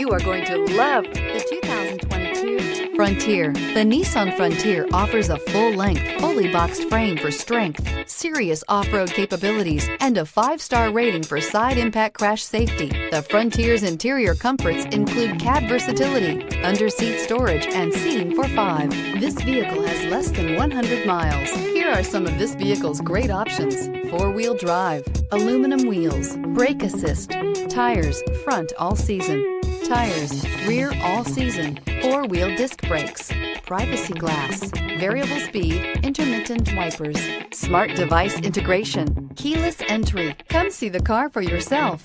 You are going to love the 2022 Frontier. The Nissan Frontier offers a full-length, fully boxed frame for strength, serious off-road capabilities, and a 5-star rating for side impact crash safety. The Frontier's interior comforts include cab versatility, under-seat storage, and seating for 5. This vehicle has less than 100 miles. Here are some of this vehicle's great options: 4-wheel drive, aluminum wheels, brake assist, tires front all season, tires rear all season, 4-wheel disc brakes, privacy glass, variable speed, intermittent wipers, smart device integration, keyless entry. Come see the car for yourself.